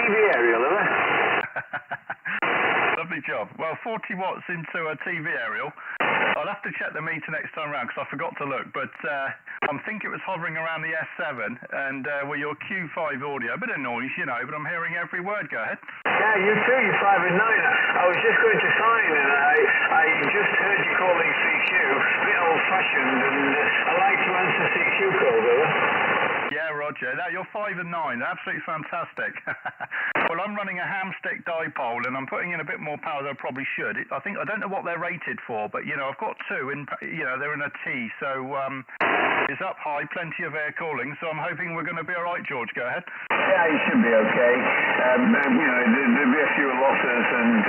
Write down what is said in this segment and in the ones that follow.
TV aerial, have I? Lovely job. Well, 40 watts into a TV aerial. I'll have to check the meter next time around because I forgot to look, but I think it was hovering around the S7 and well, your Q5 audio, a bit of noise, you know, but I'm hearing every word. Go ahead. Yeah, you too, you're 5 and 9. I was just going to sign and I just heard you calling CQ, a bit old-fashioned, and I like to answer CQ calls, over. Yeah, Roger. Now, you're 5 and 9. Absolutely fantastic. Well, I'm running a hamstick dipole, and I'm putting in a bit more power than I probably should. I don't know what they're rated for, but, you know, I've got two, in, you know, they're in a T, so it's up high, plenty of air calling, so I'm hoping we're going to be all right, George. Go ahead. Yeah, you should be okay. You know, there'll be a few losses, and,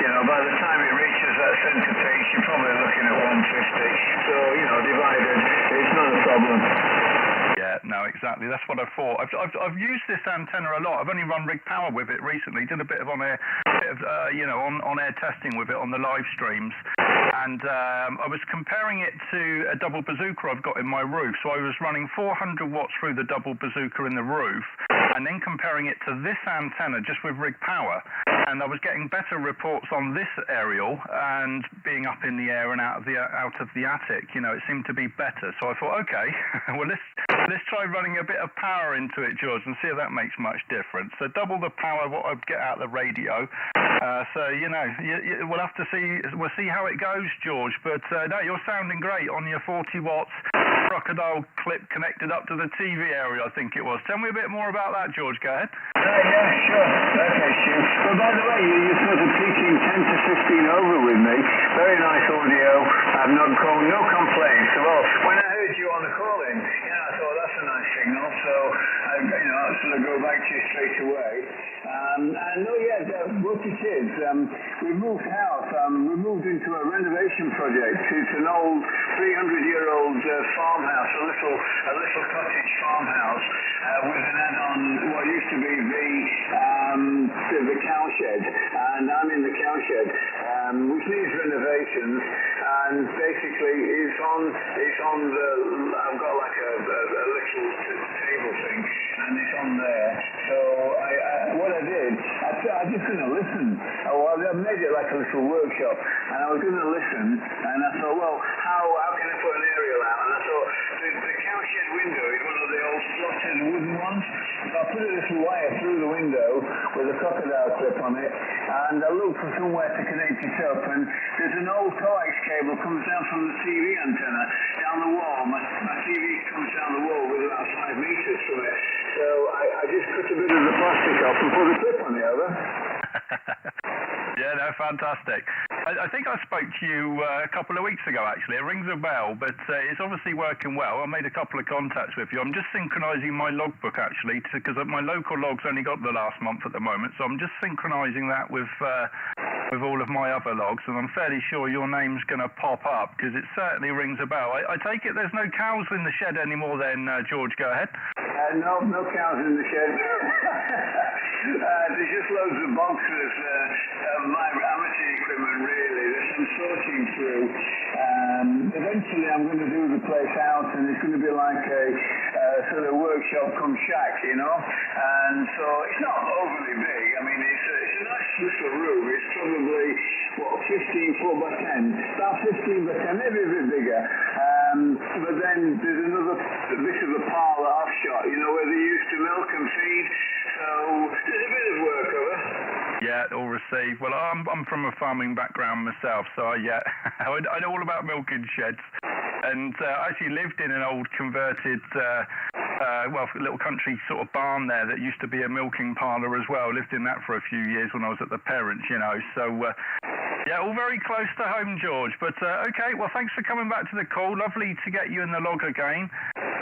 you know, by the time it reaches that centre pitch, you're probably looking at 150. So, you know, divided, it's not a problem. Yeah, no, exactly. That's what I thought. I've used this antenna a lot. I've only run rig power with it recently. Did a bit of on-air, you know, on-air testing with it on the live streams. And I was comparing it to a double bazooka I've got in my roof. So I was running 400 watts through the double bazooka in the roof, and then comparing it to this antenna just with rig power. And I was getting better reports on this aerial and being up in the air and out of the attic. You know, it seemed to be better. So I thought, okay, well let's try running a bit of power into it, George, and see if that makes much difference. So double the power what I'd get out of the radio. So you know, we'll have to see. We'll see how it goes, George. But no, you're sounding great on your 40 watts crocodile clip connected up to the TV area, I think it was. Tell me a bit more about that, George. Go ahead. Yeah, sure. Okay, Stu. Well, by the way, you're sort of teaching 10 to 15 over with me. Very nice audio. I've no complaints. So, well, when I heard you on the call-in, yeah, I thought that's a nice signal. So, you know, I'll sort of go back to you straight away. And oh yeah, what it is, we moved house. We moved into a renovation project. It's an old 300-year-old farmhouse, a little cottage farmhouse with an add-on what used to be the cow shed, and I'm in the cow shed, which needs renovations. And basically, it's on the. I've got like a little table thing, and it's on there. So what I did, I just going to listen. Well, I made it like a little workshop, and I was going to listen, and I thought, well, how can I put an aerial out? And I thought, the cow shed window is one of the old slotted wooden ones. So I put a little wire through the window with a crocodile clip on it, and I looked for somewhere to connect it up, and there's an old coax cable comes down from the TV antenna down the wall. My TV comes down the wall with about 5 meters from it. So I just cut a bit of the plastic off and put a clip on it, over. Yeah, no, fantastic. I think I spoke to you a couple of weeks ago, actually. It rings a bell, but it's obviously working well. I made a couple of contacts with you. I'm just synchronizing my logbook, actually, because my local log's only got the last month at the moment, so I'm just synchronizing that with all of my other logs, and I'm fairly sure your name's going to pop up, because it certainly rings a bell. I take it there's no cows in the shed anymore then, George, go ahead. No cows in the shed. There's just loads of boxes of my amateur equipment, really. There's some sorting through. Eventually I'm going to do the place out, and it's going to be like a sort of workshop come shack, you know. And so it's not overly big. I mean, it's a nice little room. It's probably, 4 by 10? About 15 by 10, maybe a bit bigger. But then there's another bit of a parlour offshot, you know, where they used to milk and feed. So there's a bit of work over. Yeah, all received. Well, I'm from a farming background myself, so yeah, I know all about milking sheds. And I actually lived in an old converted, little country sort of barn there that used to be a milking parlour as well. Lived in that for a few years when I was at the parents, you know. So, yeah, all very close to home, George. But, okay, well, thanks for coming back to the call. Lovely to get you in the log again.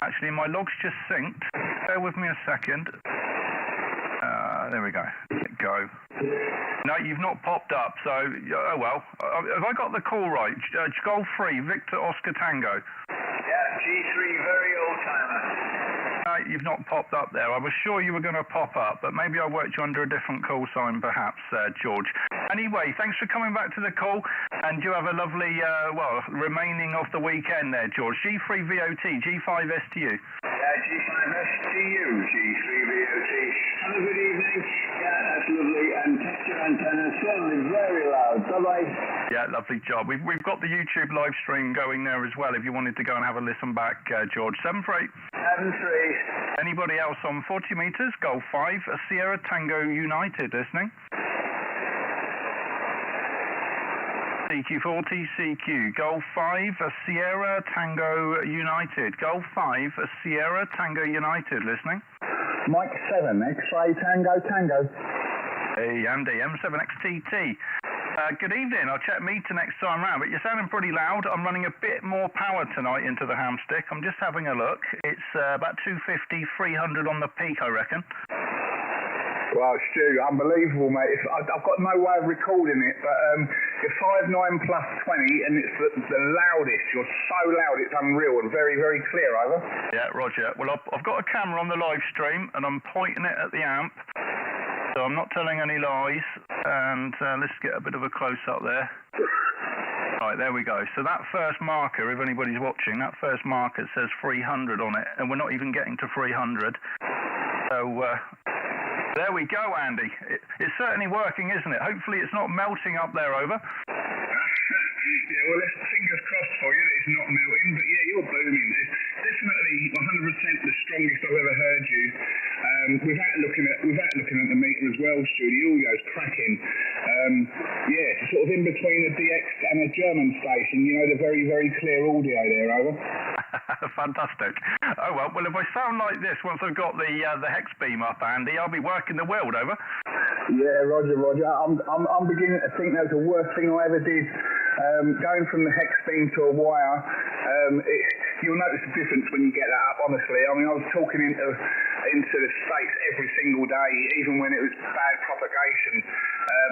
Actually, my log's just synced. Bear with me a second. There we go. Let go. No, you've not popped up, so, oh well. Have I got the call right? Golf 3, Victor Oscar Tango. Yeah, G3, very old timer. You've not popped up there. I was sure you were going to pop up, but maybe I worked you under a different call sign, perhaps, George. Anyway, thanks for coming back to the call, and you have a lovely, remaining of the weekend there, George. G3 VOT, G5STU. Yeah, G5STU, G3 VOT. Have a good evening. Yeah, Bye-bye. Yeah, lovely job. We've got the YouTube live stream going there as well if you wanted to go and have a listen back, George. 738. 7-3. Anybody else on 40 metres? Golf 5, Sierra Tango United listening. CQ40, CQ. Golf 5, Sierra Tango United. Golf 5, Sierra Tango United listening. Mike 7, X-ray Tango. Hey, Andy, M0JSX. Good evening. I'll check meter next time round, but you're sounding pretty loud. I'm running a bit more power tonight into the ham stick. I'm just having a look. It's about 250, 300 on the peak, I reckon. Well, Stu, unbelievable, mate. I've got no way of recording it, but you're 5.9 plus 20, and it's the loudest. You're so loud, it's unreal and very, very clear, over. Yeah, roger. Well, I've got a camera on the live stream, and I'm pointing it at the amp. So I'm not telling any lies, and let's get a bit of a close-up there. Right, there we go. So that first marker, if anybody's watching, that first marker says 300 on it, and we're not even getting to 300. So there we go, Andy. It's certainly working, isn't it? Hopefully it's not melting up there, over. Yeah, well, fingers crossed for you that it's not melting, but yeah, you're booming. It's definitely 100% the strongest I've ever heard you. Without looking at the meter as well, Stu, the audio's cracking. Yeah, sort of in between a DX and a German station, you know, the very, very clear audio there, over. Fantastic. Oh well, if I sound like this once I've got the hex beam up, Andy, I'll be working the world, over. Yeah, roger. I'm beginning to think that was the worst thing I ever did. Going from the hex beam to a wire, you'll notice the difference when you get that up, honestly. I mean, I was talking into the States every single day, even when it was bad propagation.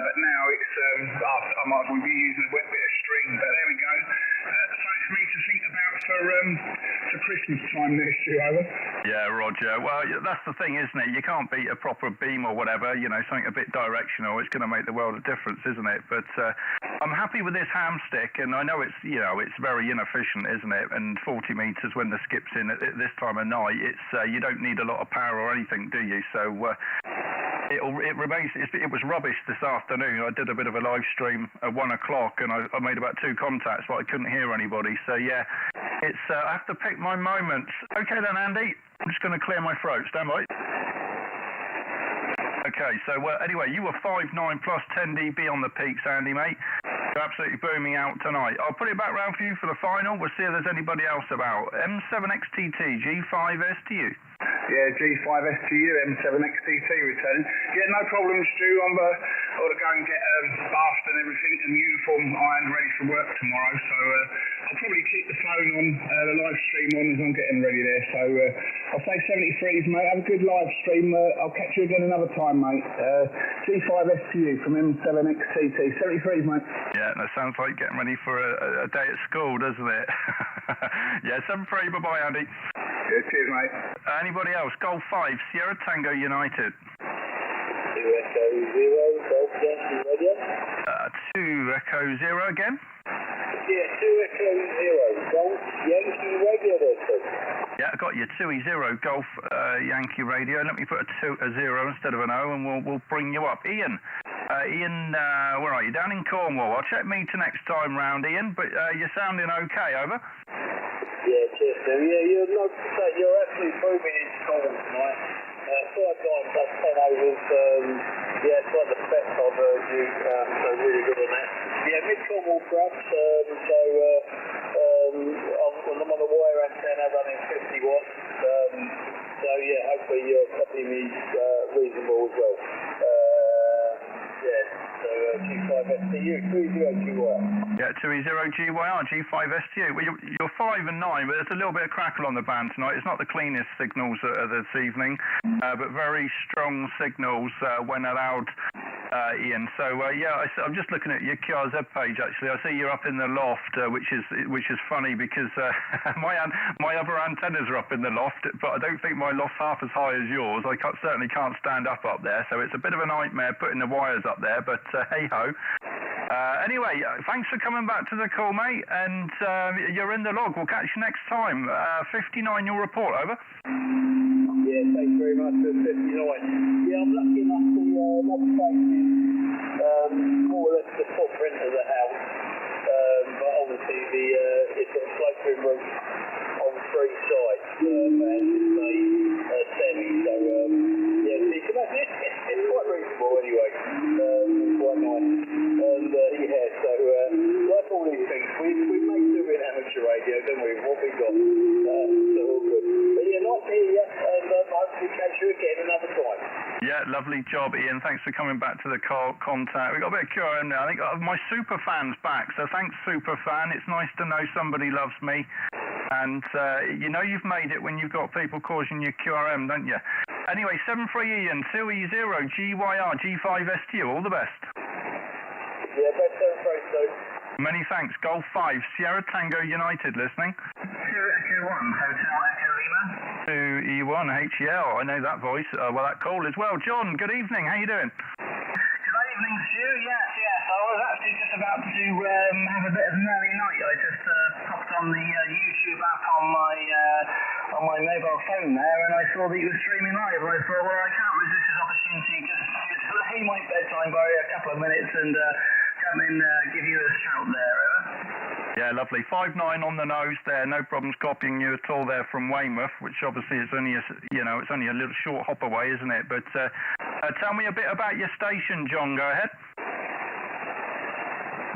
But now it's, I might as well be using a wet bit of string, but there we go. Something for me to think about for Christmas time next year, over. Yeah, roger. Well, that's the thing, isn't it? You can't beat a proper beam or whatever, you know, something a bit directional. It's going to make the world of difference, isn't it? But I'm happy with this ham stick, and I know it's, you know, it's very inefficient, isn't it? And 40 metres when the skip's in at this time of night, it's you don't need a lot of power or anything, do you? So it remains. It was rubbish this afternoon. I did a bit of a live stream at 1 o'clock, and I made about 2 contacts, but I couldn't hear anybody. So yeah, it's I have to pick my moments. Okay then, Andy. I'm just going to clear my throat. Stand by. Okay, so anyway, you were 5.9 plus 10 dB on the peaks, Andy, mate. You're absolutely booming out tonight. I'll put it back round for you for the final. We'll see if there's anybody else about. M7XTT, G5STU. Yeah, G5STU, M7XTT returning. Yeah, no problem, Stu. I'm got to go and get bathed and everything and uniform ironed ready for work tomorrow. So I'll probably keep the phone on, the live stream on as I'm getting ready there. So I'll say 73s, mate. Have a good live stream. I'll catch you again another time, mate. G5STU from M7XTT. 73s, mate. Yeah, that sounds like getting ready for a day at school, doesn't it? Yeah, 7-3. Bye-bye, Andy. Yeah, cheers, mate. Anybody else? Golf 5, Sierra Tango United. 2 Echo 0, Golf Yankee Radio. 2 Echo 0 again? Yeah, 2 Echo 0, Golf Yankee Radio there, sir. Yeah, I got you. 2E0 Golf Yankee Radio. Let me put a 0 instead of an O, and we'll bring you up. Ian, where are you? Down in Cornwall. I'll check meter next time round, Ian, but you're sounding okay, over? Yeah, cheers, Stu. Yeah, you're absolutely booming in school tonight. 5.9 plus 10 overs. Yeah, it's like the best I've heard you, so really good on that. Yeah, mid-Cornwall grubs, I'm on a wire antenna running 50 watts. So yeah, hopefully your copy me's reasonable as well. Yeah, so G5STU, 30GYR. Yeah, 2E0GYR, G5STU. Well, you're 5 and 9, but there's a little bit of crackle on the band tonight. It's not the cleanest signals this evening, but very strong signals when allowed, Ian. So yeah, I'm just looking at your QRZ page. Actually, I see you're up in the loft, which is funny because my other antennas are up in the loft, but I don't think my loft's half as high as yours. I certainly can't stand up there, so it's a bit of a nightmare putting the wires up there. But hey ho. Anyway, thanks for coming back to the call, mate, and you're in the log. We'll catch you next time. 59, your report, over. Yeah, thanks very much for 59. Yeah, I'm lucky enough to not face more or less the footprint of the route on 3 sides, and it's a semi, so yeah, you can imagine it's quite reasonable anyway, quite nice, and yeah, so like all these things, we make do in amateur radio, don't we, what we got, so all good. But yeah, nice to hear you, and hopefully catch you again another time. Yeah, lovely job, Ian. Thanks for coming back to the contact. We've got a bit of QRM now. I think my super fan's back, so thanks, super fan. It's nice to know somebody loves me. And you know you've made it when you've got people causing you QRM, don't you? Anyway, 73 Ian, 2E0, GYR, G5STU, all the best. Yeah, best 73, Many thanks. Golf 5, Sierra Tango United, listening. 2 Echo 1, Hotel Echo Lima. 2E1, HEL, I know that voice. Well, that call as well. John, good evening. How you doing? Good evening, Stu. Yes. I was actually just about to have a bit of an early night. I just popped on the YouTube app on my mobile phone there, and I saw that you were streaming live. And I thought, well, I can't resist this opportunity just to delay my bedtime by a couple of minutes and come in give you a shout there. Yeah, lovely. 5'9" on the nose there. No problems copying you at all there from Weymouth, which obviously is only it's only a little short hop away, isn't it? But tell me a bit about your station, John. Go ahead.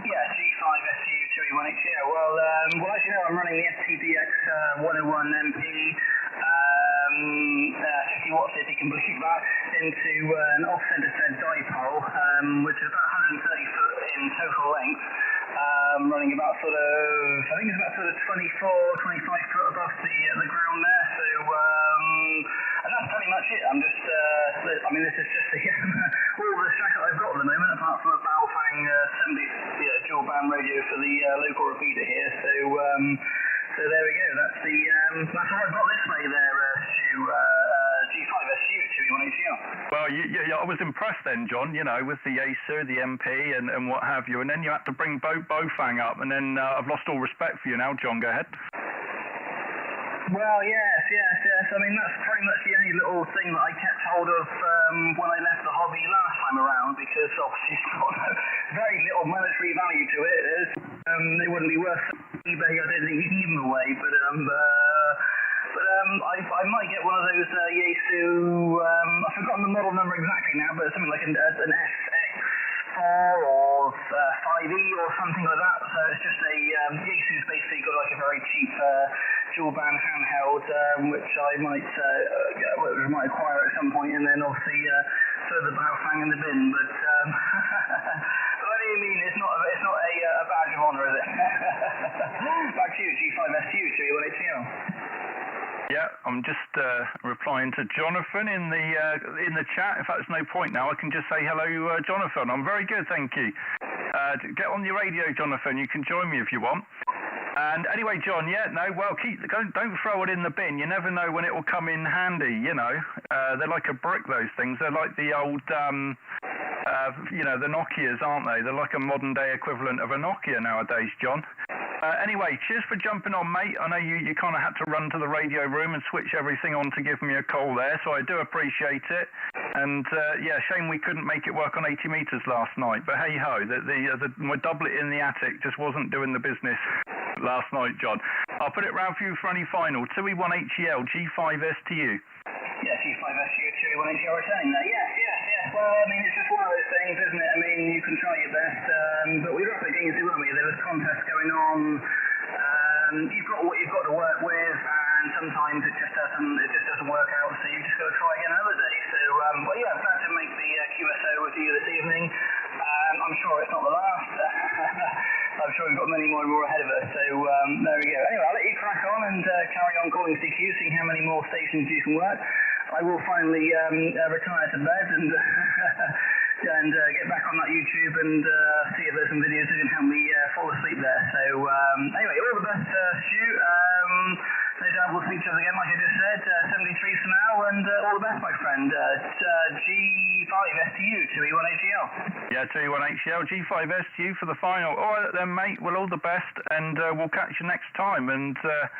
Yeah, G5SU 2E1HL. Well, as you know, I'm running the FTDX 101 MP, 50 watts if you can believe that, into an off-center fed dipole, which is about 130 foot in total length. Running about I think it's about 24, 25 foot above the ground there. So, and that's pretty much it. I'm just, this is just all the track that I've got at the moment, apart from a Baofeng 70 dual band radio for the local repeater here. So there we go. That's what I've got this way there, Stu. G5SU 2E1HL. Well, I was impressed then, John, with the Acer, the MP, and what have you. And then you had to bring Baofeng up, and then I've lost all respect for you now, John. Go ahead. Well, yes. That's pretty much the only little thing that I kept hold of when I left the hobby last time around, because obviously it's got very little monetary value to it. It wouldn't be worth eBay. I don't think you can give them away, but I might get one of those Yaesu, I've forgotten the model number exactly now, but something like an SX4 or 5E or something like that. So it's just a Yaesu's basically got like a very cheap dual band handheld, which I might acquire at some point, and then obviously throw the Baofeng in the bin. But what do you mean? It's not a badge of honour, is it? Back to you, G5SU 2E1HL. Yeah, I'm just replying to Jonathan in the chat. In fact, there's no point now. I can just say hello, Jonathan. I'm very good, thank you. Get on your radio, Jonathan. You can join me if you want. And anyway, John, don't throw it in the bin. You never know when it will come in handy. They're like a brick. Those things. They're like the old, the Nokias, aren't they? They're like a modern day equivalent of a Nokia nowadays, John. Anyway, cheers for jumping on, mate. I know you kind of had to run to the radio room and switch everything on to give me a call there, so I do appreciate it. And shame we couldn't make it work on 80 metres last night. But hey ho, my doublet in the attic just wasn't doing the business last night, John. I'll put it round for you for any final. 2E1HEL, G5STU. Yeah, G5SU 2E1HEL returning there. Yes. Well, it's just one of those things, isn't it? You can try your best, but we were up against it, weren't we? There was contests going on. You've got what you've got to work with, and sometimes it just doesn't work out. So you just got to try again another day. So, I'm glad to make the QSO with you this evening. I'm sure it's not the last. I'm sure we've got many more ahead of us. So there we go. Anyway, I'll let you crack on and carry on calling CQ, seeing how many more stations you can work. I will finally retire to bed and get back on that YouTube and see if there's some videos that can help me fall asleep there. So anyway, all the best, Stu. No doubt we'll speak to us again, like I just said. 73 for now, and all the best, my friend. G5STU 2E1HEL. Yeah, 2E1HEL, G5STU for the final. All right then, mate. Well, all the best, and we'll catch you next time. And I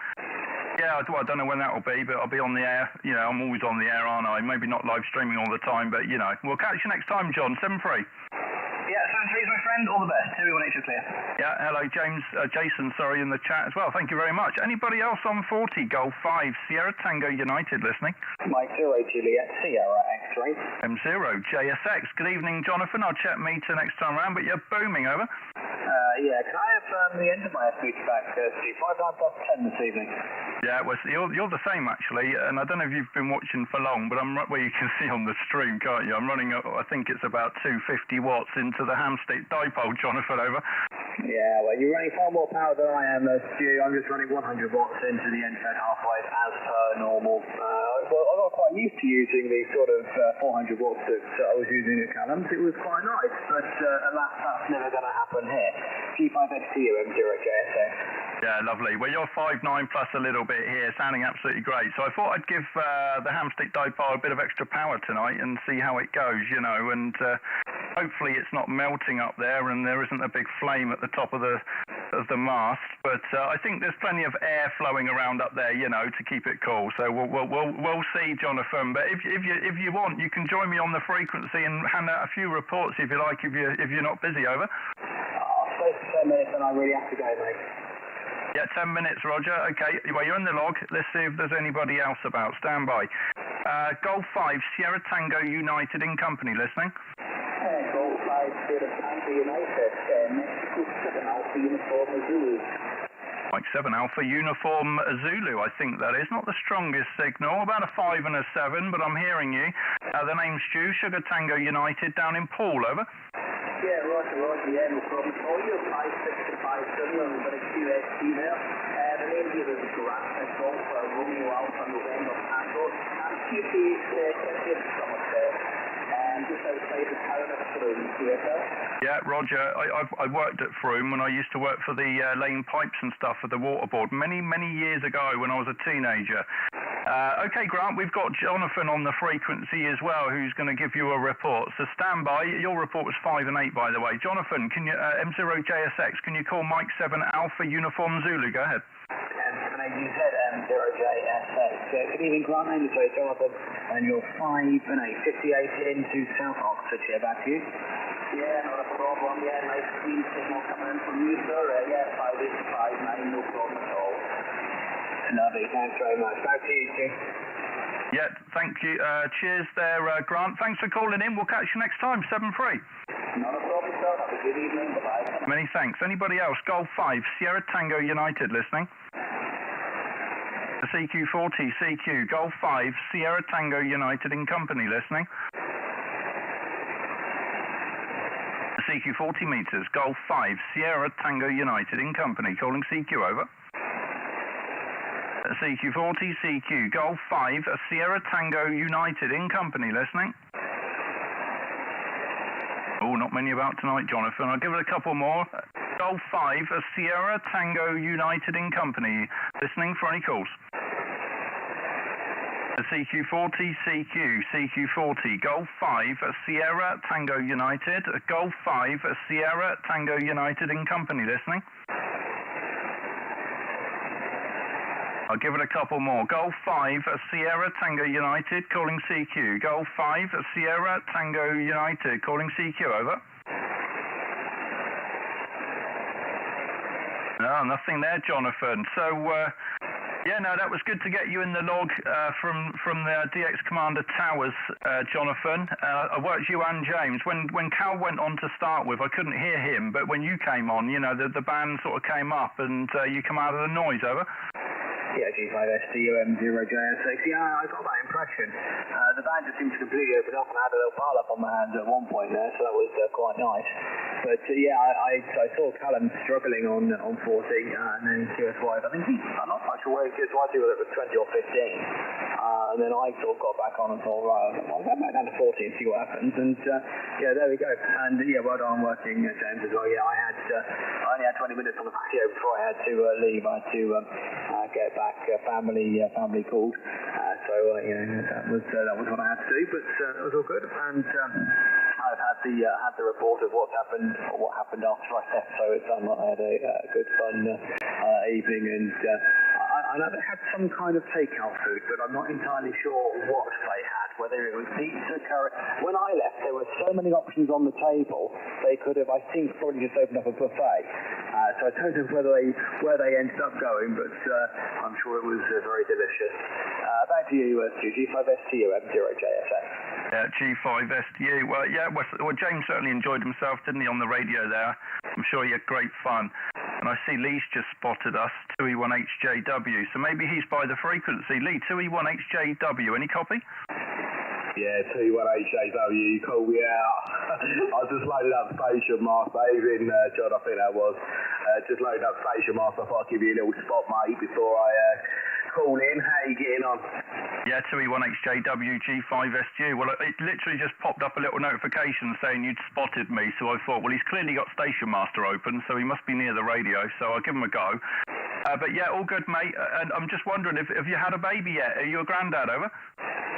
don't know when that will be, but I'll be on the air. I'm always on the air, aren't I? Maybe not live streaming all the time, but we'll catch you next time, John. 7-3. Yeah, 7-3 is my friend. friend. All the best. 2E1X, you're clear. Yeah, hello, Jason, in the chat as well. Thank you very much. Anybody else on 40, Golf 5, Sierra Tango United listening? Mike 0 Juliet, Sierra X-ray. M0JSX. Good evening, Jonathan. I'll check meter next time around, but you're booming, over. Yeah, can I have the end of my SBT back, Steve? 59+10 this evening. Yeah, well, you're the same, actually, and I don't know if you've been watching for long, but well, you can see on the stream, can't you? I'm running, I think it's about 250 watts into the hamstick dipole, Jonathan, over. Yeah, well, you're running far more power than I am, Stu. I'm just running 100 watts into the end-fed half-wave as per normal. I got quite used to using the sort of 400 watts that I was using at Callum's. It was quite nice, but alas, that's never going to happen here. G5XTU M0JSX. Yeah, lovely. Well, you're 5'9" plus a little bit here, sounding absolutely great. So I thought I'd give the hamstick dipole a bit of extra power tonight and see how it goes, you know, and hopefully it's not melting up there and there isn't a big flame at the top of the mast. But I think there's plenty of air flowing around up there, you know, to keep it cool. So we'll see, Jonathan. But if you want, you can join me on the frequency and hand out a few reports if you like, if you're not busy, over. I'll stay for 10 minutes and I really have to go, mate. Yeah, 10 minutes, Roger. Okay, well, you're in the log. Let's see if there's anybody else about. Stand by. Golf 5, Sierra Tango United in company, listening. Golf 5, Sierra Tango United, Mexico 7 Alpha Uniform Zulu. Mike 7 Alpha Uniform Zulu, I think that is. Not the strongest signal, about a 5 and a 7, but I'm hearing you. The name's Stu, Sugar Tango United down in Poole, over. Yeah, Roger, yeah, no problem. All your 5, 6 and 5, 7, and we've got a QST there. The name here is Grant, Golf, Romeo Alpha, November, Tango, and QPH, 20th Somerset, just outside the town of Froome, QSL. Yeah, Roger, I worked at Froome when I used to work for the laying pipes and stuff for the water board many years ago when I was a teenager. Okay, Grant, we've got Jonathan on the frequency as well, who's going to give you a report. So stand by. Your report was 5 and 8, by the way. Jonathan, can you M0JSX? Can you call Mike 7 Alpha Uniform Zulu? Go ahead. M0JSX. Good evening, Grant. I'm Jonathan, and you're 5 and 8, 58 into South Oxfordshire. Back to you. Yeah, not a problem. Yeah, nice clean signal coming in from you, sir. Yeah, 5 8 5 9, no problem at all. Lovely, thanks very much. Back to you, Stu. Yeah, thank you. Cheers there, Grant. Thanks for calling in. We'll catch you next time, 7-3. Not a problem, sir. Have a good evening. Bye-bye. Many thanks. Anybody else? Golf 5, Sierra Tango United listening. The CQ40, CQ, Golf 5, Sierra Tango United in company listening. The CQ40 meters, Golf 5, Sierra Tango United in company, calling CQ, over. CQ40, CQ, Golf 5, Sierra Tango United in company, listening. Oh, not many about tonight, Jonathan. I'll give it a couple more. Golf 5, Sierra Tango United in company, listening for any calls. CQ40, CQ, CQ40, Golf 5, Sierra Tango United, Golf 5, Sierra Tango United in company, listening. I'll give it a couple more. Golf 5, Sierra Tango United, calling CQ. Golf 5, Sierra Tango United, calling CQ, over. No, nothing there, Jonathan. So, yeah, no, that was good to get you in the log from the DX Commander Towers, Jonathan. I worked you and James. When Cal went on to start with, I couldn't hear him, but when you came on, you know, the band sort of came up and you come out of the noise, over. Yeah, G5STU M0JSX. Yeah, I got that impression. The band just seemed to completely open up and I had a little pile up on my hands at one point there, so that was quite nice. But yeah, I saw Callum struggling on 40 and then QS Wide. I think I'm not quite sure where QS Wide whether it was 20 or 15. And then I sort of got back on and thought, right, I'll go back down to 40 and see what happens. And yeah, there we go. And yeah, well done working, James, as well. Yeah, I only had 20 minutes on the patio before I had to leave. I had to get back. Family called, so you know that was what I had to do, but it was all good. And I've had the report of what happened after I left, so it sounded like I had a good fun evening. And I know they had some kind of takeout food, but I'm not entirely sure what they had. whether it was pizza, curry. When I left, there were so many options on the table, they could have, I think, probably just opened up a buffet. So I don't know where they ended up going, but I'm sure it was very delicious. Back to you, Stu. G5STU, M0JSX. Yeah, G5STU. Well, yeah, well, James certainly enjoyed himself, didn't he, on the radio there? I'm sure he had great fun. And I see Lee's just spotted us, 2E1HJW. So maybe he's by the frequency. Lee, 2E1HJW, any copy? Yeah, 2E1HJW, cool, yeah. I just loaded up Station Master, even John, I think that was. Just loaded up Station Master. I thought I'd give you a little spot, mate, before I call in. How you getting on? Yeah, 2E1HJW, G5STU. Well, it literally just popped up a little notification saying you'd spotted me, so I thought, well, he's clearly got Station Master open, so he must be near the radio, so I'll give him a go. But yeah, all good, mate. And I'm just wondering, have you had a baby yet? Are you a granddad, over?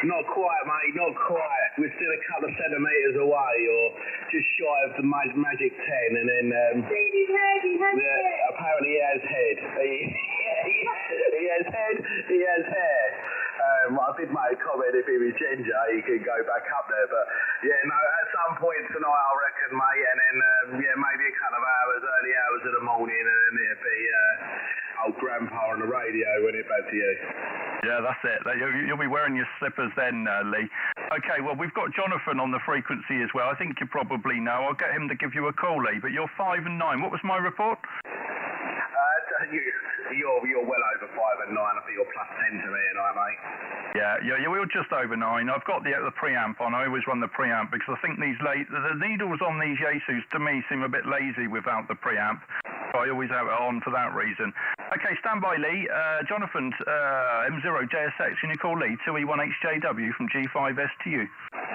Not quite, mate, not quite. We're still a couple of centimetres away, or just shy of the magic 10, and then... yeah, apparently he has head. He has head, he has hair. I did make a comment, if he was ginger, he could go back up there, but yeah, no, at some point tonight, I reckon, mate, and then, yeah, maybe a couple of hours, early hours of the morning, and then it'll be old grandpa on the radio when it back to you. Yeah, that's it. You'll be wearing your slippers then, Lee. Okay, well, we've got Jonathan on the frequency as well. I think you probably know. I'll get him to give you a call, Lee, but you're 5 and 9. What was my report? You're well over 5 and 9. I think you're plus 10 to me tonight, mate. Yeah, we were just over 9. I've got the preamp on. I always run the preamp because I think the needles on these Yaesus to me seem a bit lazy without the preamp. So I always have it on for that reason. Okay, stand by, Lee. Jonathan's M0JSX. Can you call Lee? 2E1HJW from G5STU.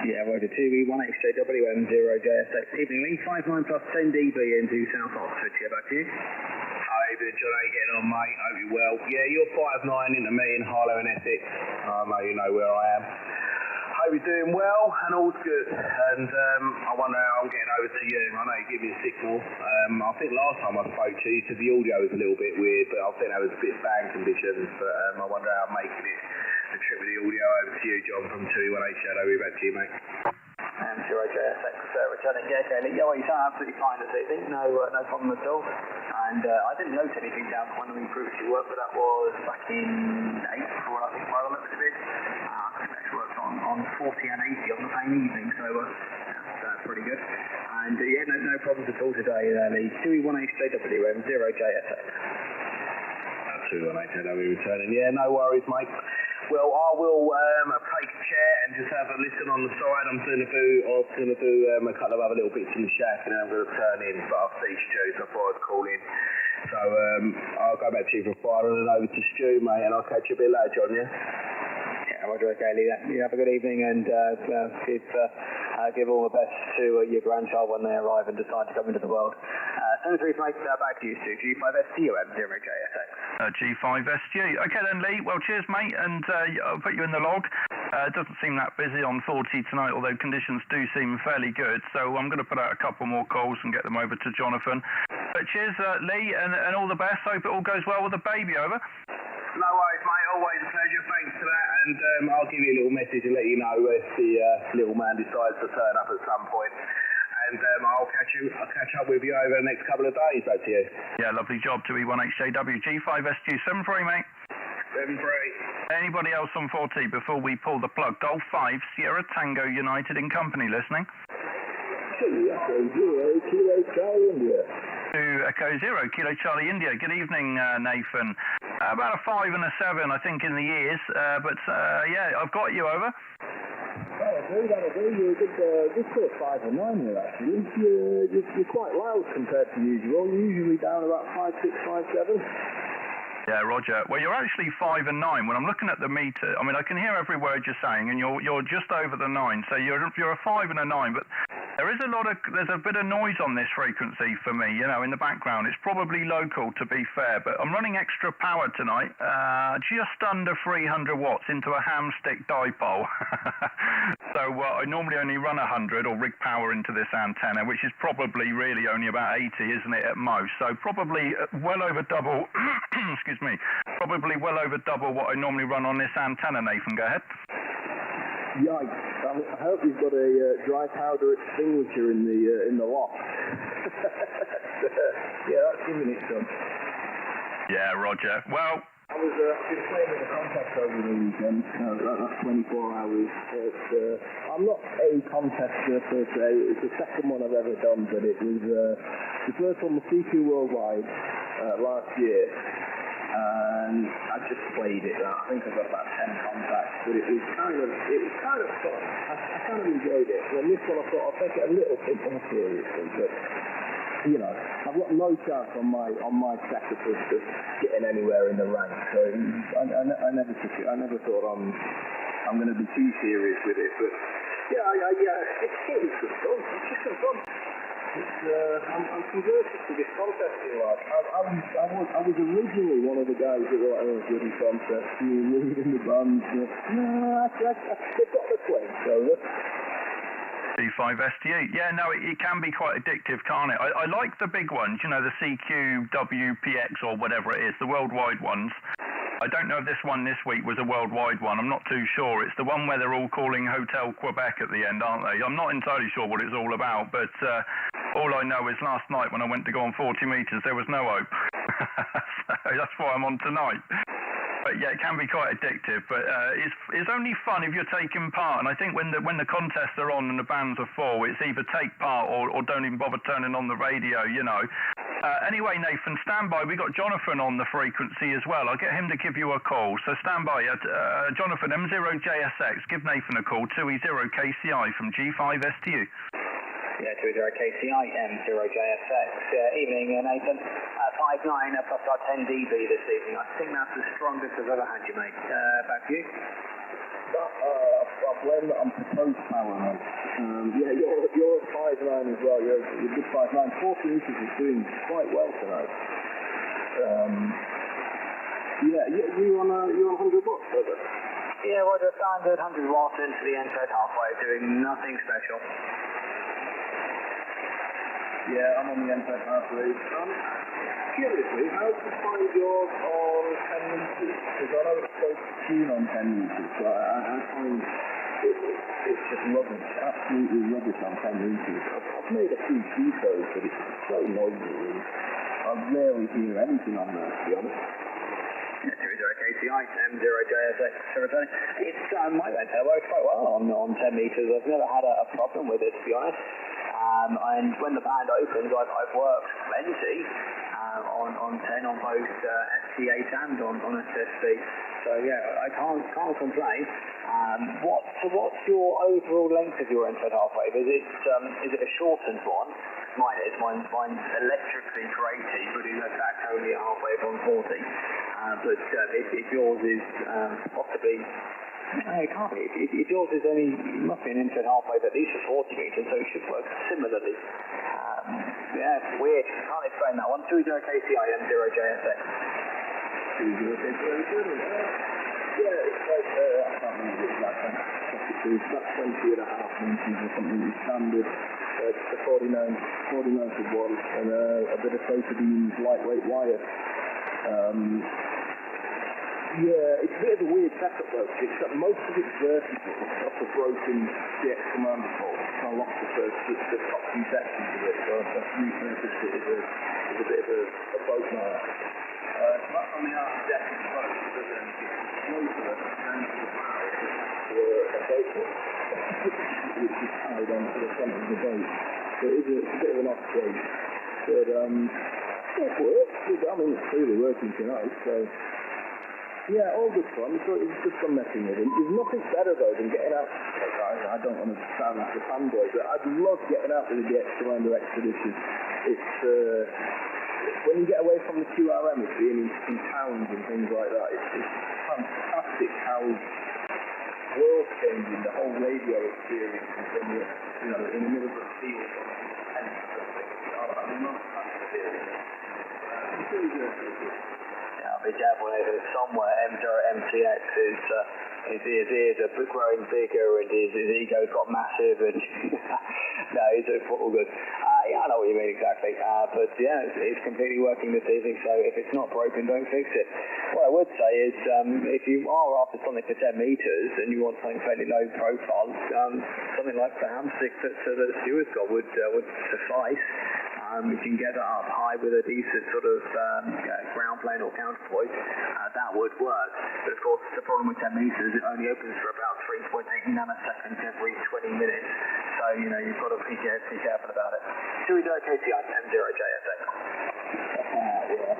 Yeah, we're to 2E1HJW, M0JSX. Evening, Lee. 59 plus 10 dB into South Oxford. Yeah, back to you. Hi, John, how you getting on, mate? Hope you're well. Yeah, you're 5'9" into me in Harlow and Essex. I know you know where I am. Hope you're doing well and all's good. And I wonder how I'm getting over to you. I know you give me a signal. I think last time I spoke to you, you said the audio was a little bit weird, but I think that was a bit bad conditions. But I wonder how I'm making it the trip with the audio over to you, John, from 2E1HJW. Back to you, mate. M0JSX returning. Yeah, okay. Yeah, well, you sound absolutely fine this evening. No problem at all. And I didn't note anything down when we previously worked, but that was back in April, I think, by the looks of it. I think we actually worked on 40 and 80 on the same evening, so that's pretty good. And yeah, no problems at all today, Lee. 2E1HJW, M0JSX. 2E1HJW returning. Yeah, no worries, mate. Well, I will take a chair and just have a listen on the side. I'm going to do a couple of other little bits in the shack, and then I'm going to turn in. But I'll see Stu, so I thought I'd call in. So I'll go back to you for a while and then over to Stu, mate, and I'll catch you a bit later, John, yeah? Yeah, Roger, okay, Lee. You have a good evening, and give all the best to your grandchild when they arrive and decide to come into the world. 73, mate, back to you, Stu. G5STU, M0JSX. G5STU. Okay then, Lee. Well, cheers, mate, and I'll put you in the log. It doesn't seem that busy on 40 tonight, although conditions do seem fairly good. So I'm going to put out a couple more calls and get them over to Jonathan. But cheers, Lee, and all the best. Hope it all goes well with the baby, over. No worries, mate. Always a pleasure. Thanks for that. And I'll give you a little message and let you know if the little man decides to turn up at some point. And I'll catch up with you over the next couple of days. Back to you. Yeah, lovely job. 2E1HJW, G5STU, 7-3, mate. 7-3. Anybody else on 40 before we pull the plug? Golf 5, Sierra Tango United in company listening. 2 Echo 0 Kilo Charlie India. 2 Echo 0 Kilo Charlie India. Good evening, Nathan. About a 5 and a 7, I think, in the years. But yeah, I've got you, over. That'll do. You're a good sort of 5 and 9 here, actually. You're quite loud compared to usual. You're usually down about 5, 6, 5, 7. Yeah, Roger. Well, you're actually 5 and 9. When I'm looking at the meter, I mean, I can hear every word you're saying, and you're just over the 9. So you're a 5 and a 9, but there's a bit of noise on this frequency for me, you know, in the background. It's probably local, to be fair, but I'm running extra power tonight, just under 300 watts into a ham stick dipole. So I normally only run 100 or rig power into this antenna, which is probably really only about 80, isn't it, at most? So probably well over double, excuse me, probably well over double what I normally run on this antenna, Nathan. Go ahead. Yikes! I hope you've got a dry powder extinguisher in the loft. Yeah, that's giving it some. Yeah, Roger. Well, I've been playing with the contest over the weekend. That's 24 hours. I'm not a contester per se. It's the second one I've ever done, but it was the first one was CQ Worldwide last year. And I just played it. I think I got about 10 contacts, but it was kind of fun. I kind of enjoyed it. And this one I thought I'll take it a little bit more seriously, but you know, I've got no chance on my setup of getting anywhere in the rank. So I never took it. I never thought I'm going to be too serious with it. But yeah, it's good fun. It's just some fun. I'm converted to this contesting life. I was originally one of the guys that were like, oh, bloody contest, you're leading the band. No, they've got the flamethrower. C5ST8. Yeah, no, it can be quite addictive, can't it? I like the big ones, you know, the CQ, WPX or whatever it is, the worldwide ones. I don't know if this one this week was a worldwide one. I'm not too sure. It's the one where they're all calling Hotel Quebec at the end, aren't they? I'm not entirely sure what it's all about, but all I know is last night when I went to go on 40 metres, there was no hope. So that's why I'm on tonight. But yeah, it can be quite addictive, but it's only fun if you're taking part. And I think when the contests are on and the bands are full, it's either take part or don't even bother turning on the radio, you know. Anyway, Nathan, stand by. We got Jonathan on the frequency as well. I'll get him to give you a call. So stand by. Jonathan, M0JSX, give Nathan a call, 2E0KCI from G5STU. Yeah, 2E0KCI, M0JSX. Evening, Nathan. 5.9 plus our 10 dB this evening. I think that's the strongest I've ever had you, mate. Back to you. I blame that on proposed power, mate. Yeah, you're at 5.9 as well. You're good 5.9. 40 inches is doing quite well tonight. Yeah, you're on 100 watts, brother. Yeah, Roger, standard 100 watts into the NZ halfway, doing nothing special. Yeah, I'm on the NZ halfway. Curiously, how did you find yours on 10 meters? Because I know it's supposed to tune on 10 meters, so I find it's just rubbish, absolutely rubbish on 10 meters. I've made a few codes, but it's so noisy. I rarely hear anything on there, to be honest. 2E0KCI, M0JSX, it's my vent works quite well on 10 meters. I've never had a problem with it, to be honest. And when the band opens, I've worked plenty on 10 on both ST8 and on SSB. So yeah, I can't complain. What's your overall length of your NZ halfwave? Is it a shortened one? Mine's electrically crazy, but it looks like only a halfwave on 40. But if yours is possibly, no, it can't be. If yours is only, it must be an NZ halfwave at least for 40 metres, so it should work similarly. Yeah, it's weird. Can't explain that one. 2E0KCI, M0JSX. 2E0KCI, yeah, it's like, I can't remember the exact one. It's about 20 and a half inches or something, it's standard. It's the 49 to 1 and a bit of Sophie lightweight wire. Yeah, it's a bit of a weird setup though. It's got most of it's vertical off the broken CX commander pole. I lost the top few sections of it, so I've repurposed it as a bit of a boat mount. So that's on the outer deck of the boat, so then it's closer than the power to a boat hook, which is tied onto the front of the boat. So it's a bit of an off shape. But it works. I mean, it's clearly working tonight, so yeah, all good fun. So it's just fun messing with it. There's nothing better though than getting out. I don't want to sound like a fanboy, but I'd love getting out with the Extra Expedition. It's when you get away from the QRM, it's being in towns and things like that. It's fantastic how world changing the whole radio experience when you're in the middle of the field on a tent or something. I love that experience. It's really good. Be careful if somewhere M0MTX his ears are growing bigger and his ego's got massive and no, it's all good. Yeah, I know what you mean exactly. But yeah, it's completely working this evening, so if it's not broken, don't fix it. What I would say is, if you are after something for 10 metres and you want something fairly low profile, something like the hamstick that Stuart's got would suffice. You can get that up high with a decent sort of ground plane or counterpoint. That would work. But of course, the problem with 10 metres, it only opens for about 3.8 nanoseconds every 20 minutes. So, you've got to be careful about it. Stuart KCI M0JSX. Yeah.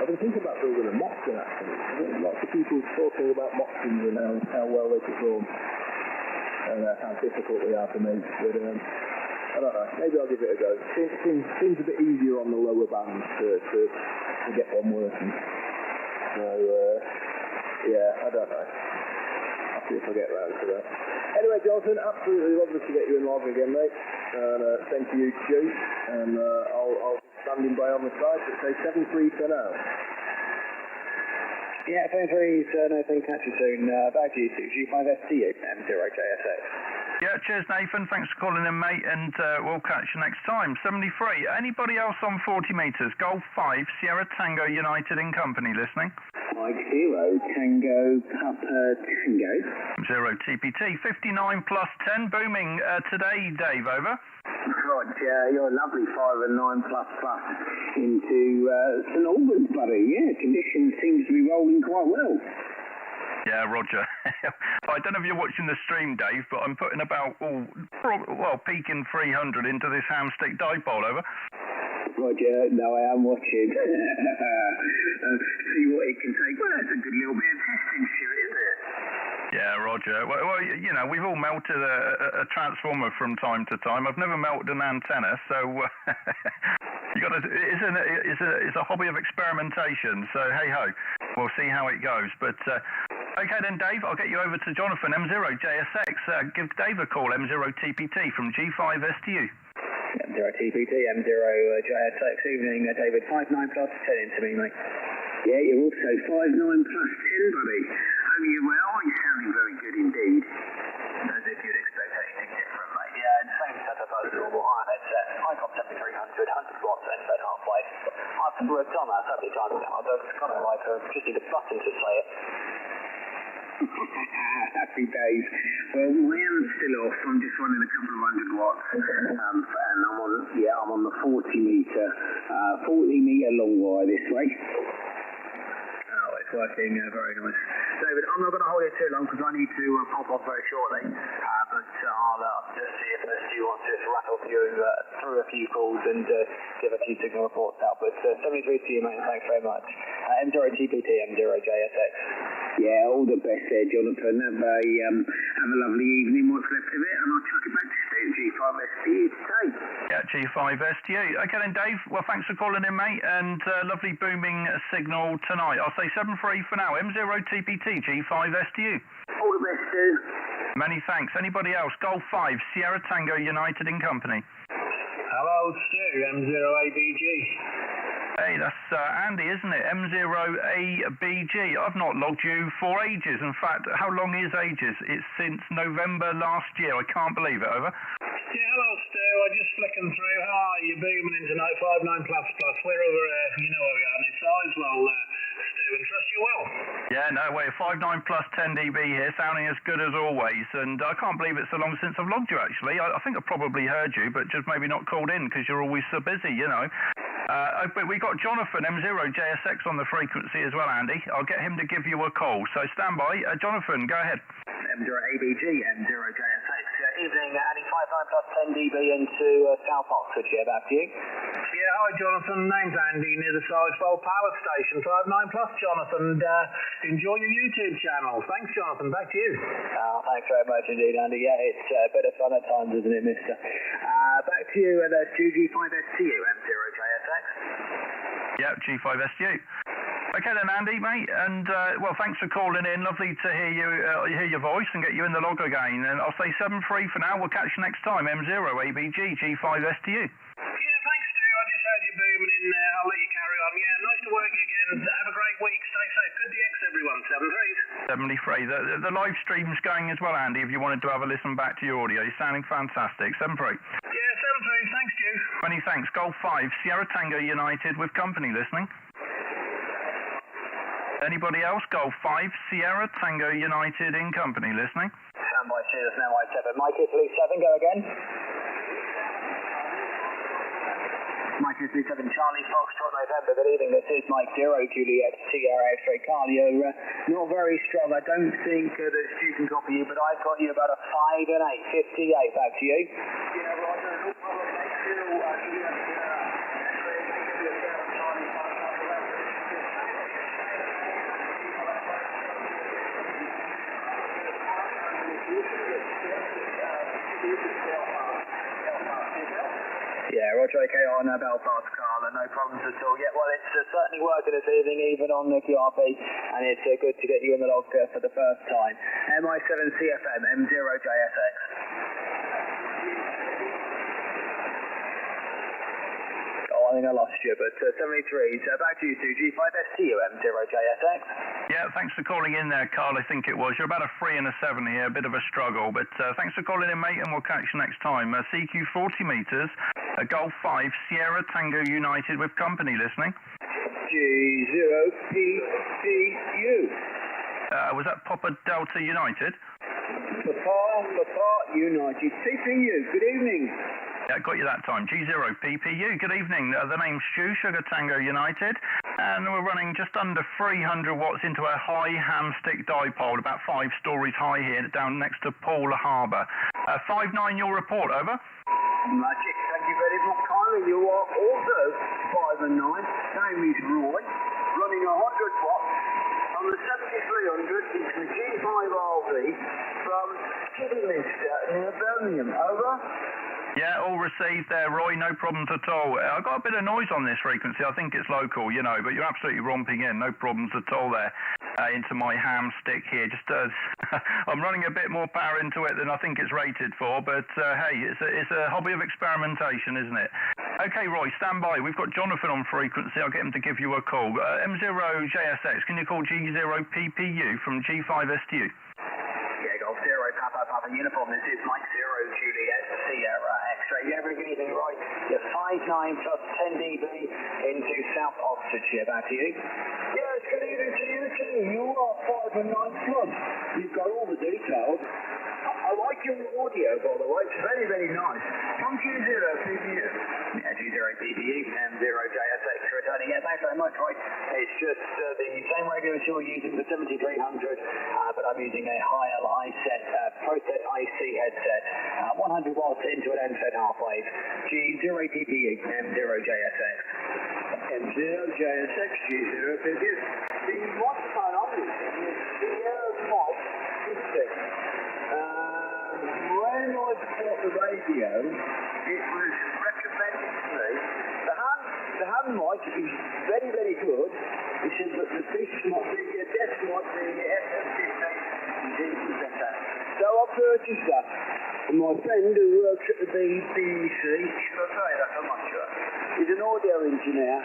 I've been thinking about building a Moxon actually. Lots of people talking about Moxons and how well they perform. And how difficult they are to make. But I don't know, maybe I'll give it a go. Seems a bit easier on the lower bands to get one working. So, yeah, I don't know. I'll see if I get round to that. Anyway, Jonathan, absolutely lovely to get you in live again, mate. And same to you, Stu. And I'll be standing by on the side, but say 7-3 for now. Yeah, 7-3, Nathan, catch you soon. Back to you, G5STU, M0JSX. Yeah, cheers, Nathan. Thanks for calling in, mate, and we'll catch you next time. 73. Anybody else on 40 metres? Golf 5, Sierra Tango United in Company listening. Mike 0, Tango, Papa Tango. 0 TPT, 59 plus 10, booming today, Dave, over. Roger, you're a lovely 5 and 9 plus into St Albans, buddy. Yeah, conditions seems to be rolling quite well. Yeah, Roger. I don't know if you're watching the stream, Dave, but I'm putting about, peaking 300 into this hamstick dipole, over. Roger, no, I am watching. See what it can take. Well, that's a good little bit of testing, Stuart, isn't it? Yeah, Roger. Well, we've all melted a transformer from time to time. I've never melted an antenna, so it's a hobby of experimentation. So hey ho, we'll see how it goes. But okay then, Dave, I'll get you over to Jonathan M0JSX. Give Dave a call, M0TPT from G5STU. M0TPT, M0JSX. Evening, David. 5-9 plus 10 into me, mate. Yeah, you're also 5-9 plus 10, buddy. Hope you're well. You're sounding very good indeed. As if you'd expect anything different, mate. Yeah, the same setup as normal. Iron headset, Icon 7300, 100 watts, and fed halfway. I've worked on that so many times now. It's kind of like just need a button to play it. Happy days. Well, my hand's still off. I'm just running a couple of 100 watts, and I'm on the 40 meter long wire this way. Oh, it's working very nice. David, I'm not going to hold you too long because I need to pop off very shortly. But I'll just see if Stu wants to rattle through a few calls and give a few signal reports out. But 73 to you, mate. Thanks very much. M0TPT, M0JSX. Yeah, all the best there, Jonathan. Have a lovely evening, what's left of it, and I'll chuck it back to Stu, G5STU today. Yeah, G5STU. Okay then, Dave. Well, thanks for calling in, mate, and lovely booming signal tonight. I'll say 7-3 for now. M0TPT, G5STU. All the best, Stu. Many thanks. Anybody else? Golf 5, Sierra Tango United in Company. Hello, Stu, M0ABG. Hey, that's Andy, isn't it? M0ABG. I've not logged you for ages. In fact, how long is ages? It's since November last year. I can't believe it. Over. Yeah, hello, Stu. I'm just flicking through. How are you? Booming in tonight, 5-9 plus. We're over here. You know where we are. And it's eyes well, Stu, and trust you well. Yeah, no way. 5-9 plus 10 dB here, sounding as good as always. And I can't believe it's so long since I've logged you, actually. I think I've probably heard you, but just maybe not called in because you're always so busy, you know. But we got Jonathan M0JSX on the frequency as well, Andy. I'll get him to give you a call. So stand by. Jonathan, go ahead. M0ABG, M0JSX. Evening, Andy, 5-9 plus 10 dB into South Oxfordshire. Back to you. Yeah, hi, Jonathan. Name's Andy, near the Sizewell Power Station. 5-9 plus, Jonathan. Enjoy your YouTube channel. Thanks, Jonathan. Back to you. Thanks very much indeed, Andy. Yeah, it's a bit of fun at times, isn't it, mister? Back to you, G5STU, M0JSX. Yep, G5STU. Okay then, Andy, mate, and well, thanks for calling in. Lovely to hear your voice and get you in the log again. And I'll say 7-3 for now. We'll catch you next time. M0ABG, G5STU. Yeah, thanks, Stu. I just heard you booming in there. I'll let you carry on. Yeah, nice to work again. Have a great week. Stay safe. Good DX, everyone. 7-3. 73. The live stream's going as well, Andy, if you wanted to have a listen back to your audio. You're sounding fantastic. 7-3. Yeah, 7-3. Thanks, Stu. Many thanks. Golf 5, Sierra Tango United with company listening. Anybody else? Golf 5, Sierra, Tango United in company listening. Standby, cheers, M0JSX. Mike Italy 7, go again. Mike Italy 7, Charlie Foxtrot November. Good evening, this is Mike 0, Juliet, Sierra X-Ray Cardio. Not very strong, I don't think that Stu can copy you, but I've got you about a 5 and 8, 58. Back to you. Yeah, Roger, no problem, mate. Yeah, Roger, okay, on Belfast, Carla, no problems at all. Yeah, well, it's certainly working this evening, even on the QRP, and it's good to get you in the log for the first time. MI7CFM, M0JSX. Oh, I think I lost you, but 73. So back to you two, G5STU, M0JSX. Yeah, thanks for calling in there, Carl. I think it was. You're about a 3 and a 7 here, a bit of a struggle, but thanks for calling in, mate, and we'll catch you next time. CQ 40 metres, Golf 5, Sierra Tango United with company listening. G0PPU. Was that Papa Delta United? Papa United. CPU, good evening. Yeah, got you that time. G0PPU, good evening. The name's Stu, Sugar Tango United, and we're running just under 300 watts into a high ham stick dipole, about 5 stories high here, down next to Paula Harbour. 5-9, your report, over. Magic, thank you very much, kindly. You are also 5 and 9. Name is Roy, running 100 watts on the 7300 into the G5RV from Kidderminster near Birmingham. Over. Yeah, all received there, Roy, no problems at all. I got a bit of noise on this frequency. I think it's local, you know, but you're absolutely romping in. No problems at all there into my ham stick here. Just I'm running a bit more power into it than I think it's rated for, but hey, it's a hobby of experimentation, isn't it? Okay, Roy, stand by. We've got Jonathan on frequency. I'll get him to give you a call. M0JSX, can you call G0PPU from G5STU? Yeah, Golf 0, Papa Uniform. This is Mike 0, Juliet, Sierra X-Ray. Yeah, very good evening, right? You're 5-9 plus 10 dB into South Oxfordshire. Back to you. Yes, good evening to you too. You are 5 and 9 plus. You've got all the details. I like your audio, by the way. It's very, very nice. From G0PPU. Yeah, G0PPU, M0JSX returning. Yeah, thanks very much, right? It's just the same radio as you're using, the 7300, but I'm using a higher Process IC headset, 100 watts into an NFED half-wave. G0PPU, M0JSX. M0JSX, G0PPU. The microphone I'm using is the Aero 5 when I bought the radio, it was recommended to me. The hand mic is very, very good. He said that the desk mic, the FM15 is even better. So I purchased that. And my friend who works at the BBC, should I say that? I'm not sure. He's an audio engineer.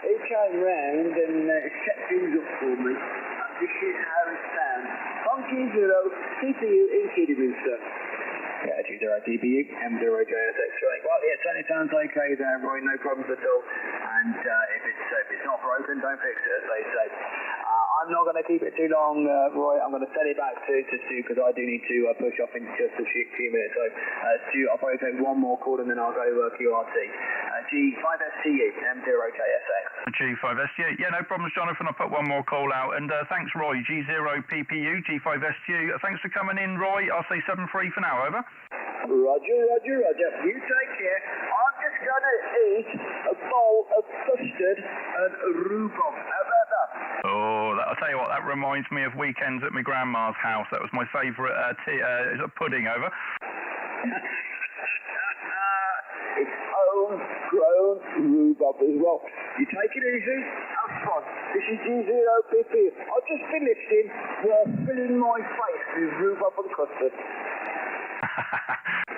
He came round and set things up for me. And this is how it sounds. Funky Zero, CPU in Kidderminster. Yeah, G0PPU, M0JSX. Right. Well, yeah, it certainly sounds okay there, Roy. No problems at all. And if it's not broken, don't fix it, as they say. I'm not going to keep it too long, Roy. I'm going to send it back to Stu because I do need to push off in just a few minutes. So, Stu, I'll probably take one more call and then I'll go QRT. G5STU, M0JSX. G5STU. Yeah, no problems, Jonathan. I'll put one more call out. And thanks, Roy. G0PPU, G5STU. Thanks for coming in, Roy. I'll say 7-3 for now, over. Roger. You take care. I'm just going to eat a bowl of custard and rhubarb. How about that? Oh, I'll tell you what, that reminds me of weekends at my grandma's house. That was my favourite pudding, over. It's homegrown rhubarb as well. You take it easy, have fun. This is G0PP. I've just been lifting while filling my face with rhubarb and custard.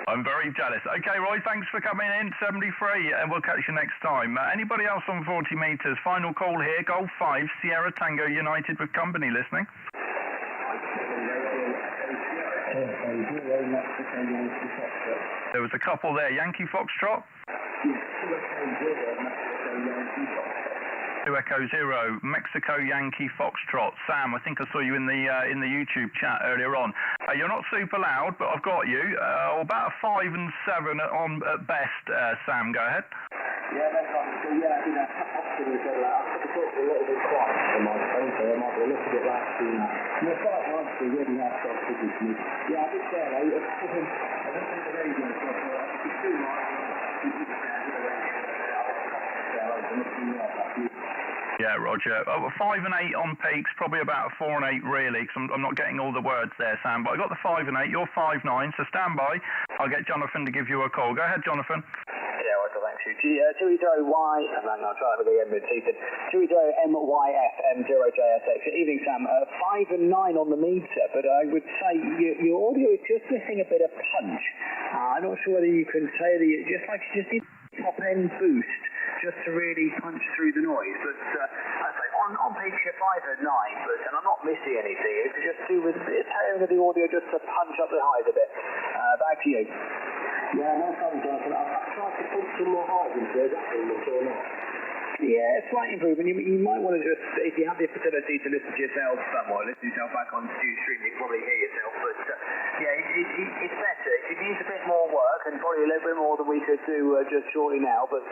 I'm very jealous. Okay, Roy, thanks for coming in. 73, and we'll catch you next time. Anybody else on 40 metres? Final call here. Golf 5, Sierra Tango United with company listening. There was a couple there. Yankee Foxtrot. 2 Echo 0, Mexico Yankee Foxtrot. Sam, I think I saw you in the YouTube chat earlier on. You're not super loud, but I've got you. About a 5 and 7 at best. Sam, go ahead. Yeah, that's right. So yeah, I think that's absolutely good. I took a little bit quiet on my phone, so I might be a little bit loud doing that. You're quite nice to really have got to do me. Yeah, I did say though, I don't think the radio is not if it's too much, yeah, Roger. 5 and 8 on peaks, probably about a 4 and 8 really, because I'm not getting all the words there, Sam. But I got the 5 and 8. You're 5-9, so stand by. I'll get Jonathan to give you a call. Go ahead, Jonathan. Yeah, Roger, thanks. 2EY, and then I'll try to again with Ethan. 2EY M0JSX. Evening, Sam. 5 and 9 on the meter, but I would say your audio is just missing a bit of punch. I'm not sure whether you can say that you just need top end boost just to really punch through the noise. But I say on peaks you're 5 and 9, and I'm not missing anything. It's just do with the tailing of the audio just to punch up the highs a bit. Back to you. Yeah, no problem, Jonathan. I've tried to put some more highs into it, or not. Yeah, slight improvement. You might want to just, if you have the facility to listen to yourself somewhat, listen to yourself back on Stu's stream, you can probably hear yourself. But yeah, it's better. It needs a bit more work and probably a little bit more than we could do just shortly now. But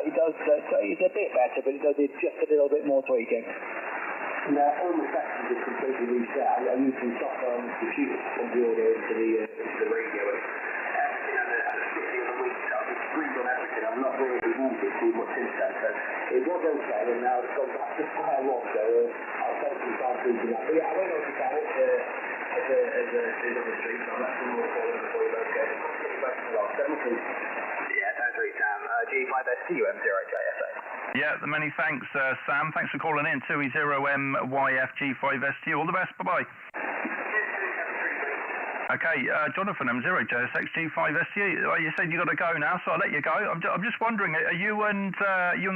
it does. It's a bit better, but it does need just a little bit more tweaking. Now, all the sections are completely reset. I used some software on the computer to pump the audio into the radio. I'm not really used it too much since then, so it was okay, and now it's gone back to square one, so I'll take some time to do that. But yeah, I went on to tell it as a stream, so I'll let some more call in before you both go. I'll get you back to the last 7-3. Yeah, thanks, Sam. G5SQ M0JSX. Yeah, many thanks, Sam. Thanks for calling in. 2E0MYF G5SQ. All the best. Bye-bye. Okay, Jonathan, M0JSX G5SU. You said you got to go now, so I'll let you go. I'm just wondering, are you and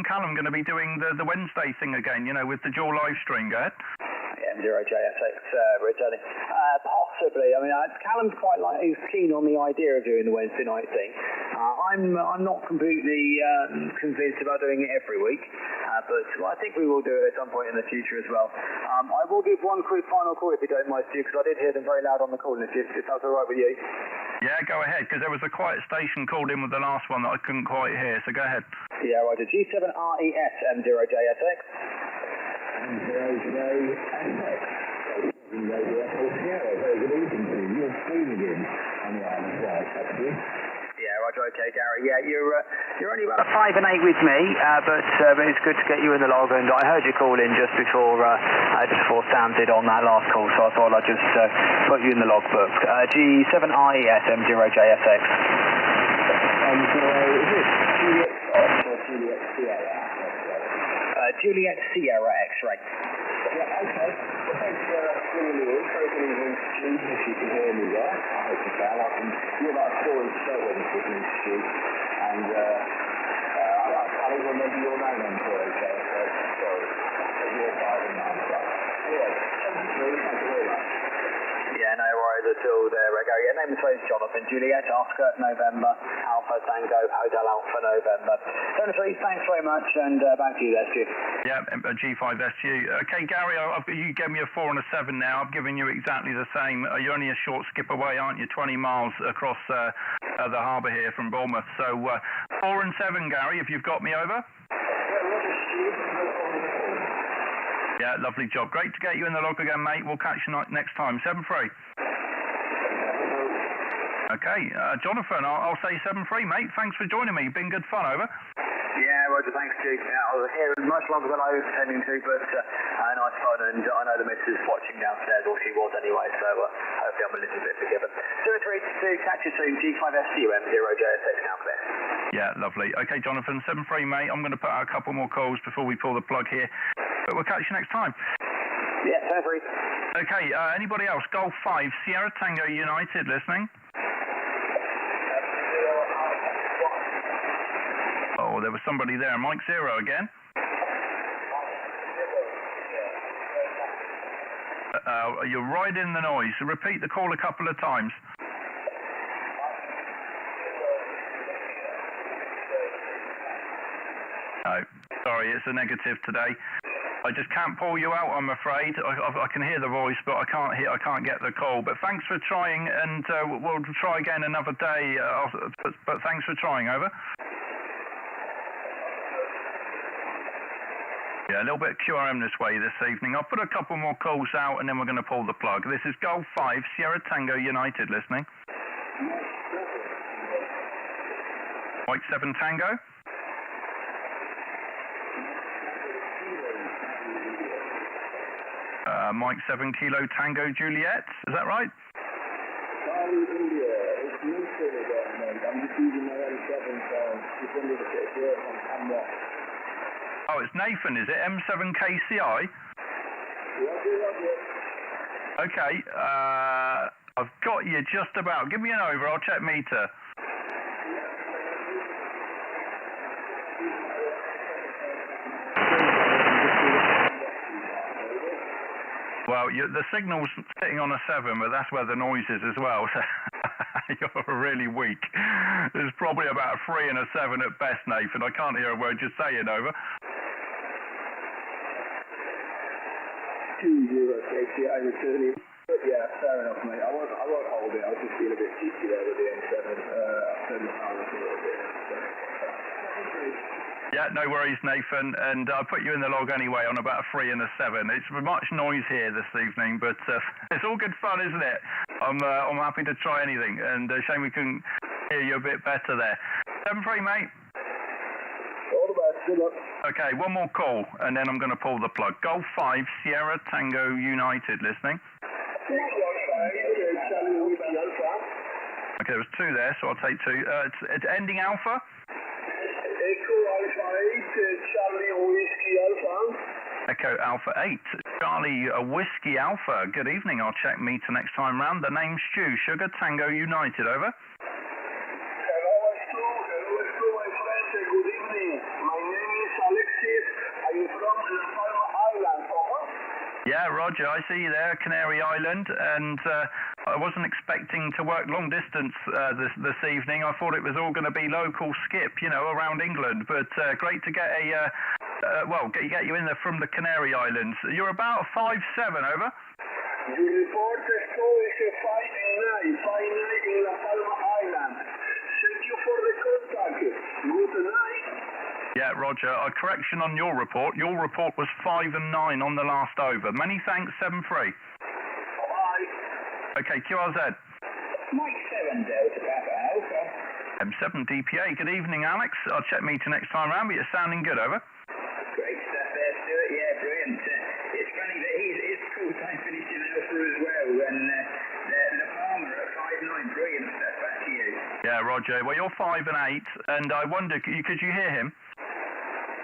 Callum going to be doing the Wednesday thing again? You know, with the dual live stream? Go ahead. M0JSX returning. Possibly. I mean, Callum's quite he's keen on the idea of doing the Wednesday night thing. I'm not completely convinced about doing it every week, but I think we will do it at some point in the future as well. I will give one quick final call if you don't mind, Stu, because I did hear them very loud on the call, and if that's all right with you. Yeah, go ahead, because there was a quiet station called in with the last one that I couldn't quite hear, so go ahead. Yeah, right. G7RES M0JSX. M0JSX. Very good evening to you. You're streaming in on the island of Wight, actually. Yeah, Roger, okay, Gary. Yeah, you're only about a 5 and 8 with me, but it's good to get you in the log, and I heard you call in just before Sam did on that last call, so I thought I'd just put you in the logbook. G7RES M0JSX. Juliet Sierra X-ray. Yeah, okay. Well, thanks for calling me in. Very good evening, Stu, if you can hear me there. I hope you can. You're about 4 inches straight when you're talking to Stu. And I can't even remember your name on for okay, so sorry. You're 5 and 9, right? Anyway, 73, thank you very much. Yeah, no worries at all there, we go. Yeah, name and space Jonathan, Juliet, Oscar, November, Alpha, Tango, Hotel Alpha, November. 73, thanks very much, and back to you there, Stu. Yeah, G5SU. Okay, Gary, you gave me a 4 and a 7 now. I've given you exactly the same. You're only a short skip away, aren't you? 20 miles across the harbour here from Bournemouth. So 4 and 7, Gary, if you've got me over. Yeah, lovely job. Great to get you in the log again, mate. We'll catch you next time. 7-3. Okay, Jonathan, I'll say 7-3, mate. Thanks for joining me. Been good fun, over. Yeah, Roger, thanks, Duke. I was here much longer than I was intending to, but nice fun, and I know the missus watching downstairs, or she was anyway, so hopefully I'm a little bit forgiven. 2-3 to catch you soon. G5SU M0JSX now, clear. Yeah, lovely. Okay, Jonathan, 7-3, mate. I'm going to put out a couple more calls before we pull the plug here, but we'll catch you next time. Yeah, 7-3. Okay, anybody else? Golf 5, Sierra Tango United, listening? Oh, there was somebody there. Mike 0 again. You're right in the noise. So repeat the call a couple of times. No. Sorry, it's a negative today. I just can't pull you out, I'm afraid. I can hear the voice, but I can't get the call. But thanks for trying, and we'll try again another day. But thanks for trying. Over. Yeah, a little bit of QRM this way this evening. I'll put a couple more calls out, and then we're going to pull the plug. This is Golf 5 Sierra Tango United listening. Mike 7 Tango. Mike 7 Kilo Tango Juliet, is that right? Charlie India, it's Nathan again, mate. I'm just using my M7 phone. Just wondering if it's work on camera. Oh, it's Nathan, is it? M7KCI? Roger. Okay, I've got you just about. Give me an over, I'll check meter. Well, the signal's sitting on a 7, but that's where the noise is as well. So you're really weak. There's probably about a 3 and a 7 at best, Nathan. I can't hear a word you're saying, over. 20 KCI returning. Yeah, fair enough, mate. I won't hold it. I was just being a bit cheeky there with the M7. I've turned the power up a little bit. Yeah, no worries, Nathan, and I'll put you in the log anyway on about a 3 and a 7. It's much noise here this evening, but it's all good fun, isn't it? I'm happy to try anything, and shame we couldn't hear you a bit better there. 7-3, mate. All the best. Good luck. Okay, one more call, and then I'm going to pull the plug. Golf 5 Sierra Tango United listening. Okay, there was 2 there, so I'll take 2. It's ending Alpha. Echo Alpha 8, Charlie Whiskey Alpha. Echo Alpha 8, Charlie Whiskey Alpha. Good evening, I'll check meter next time round. The name's Stu, Sugar Tango United, over. Hello, Stu, my friend. Good evening. My name is Alexis. I'm from La Palma Island, over. Yeah, Roger, I see you there, Canary Island, and I wasn't expecting to work long distance this evening. I thought it was all going to be local skip, you know, around England, but great to get get you in there from the Canary Islands. You're about 5'7", over. You report the story is 5'9" in La Palma Island. Thank you for the contact. Good night. Yeah, Roger. A correction on your report. Your report was 5 and 9 on the last over. Many thanks, 7-3. Bye. Okay, QRZ. Mike 7 Delta Papa Alpha. M7 DPA. Good evening, Alex. I'll check meter next time round, but you're sounding good, over. Great stuff there, Stuart. Yeah, brilliant. It's funny that his call time finished in Alpha as well, and La Palma at 5'9". Brilliant stuff. Back to you. Yeah, Roger. Well, you're 5 and 8, and I wonder, could you hear him?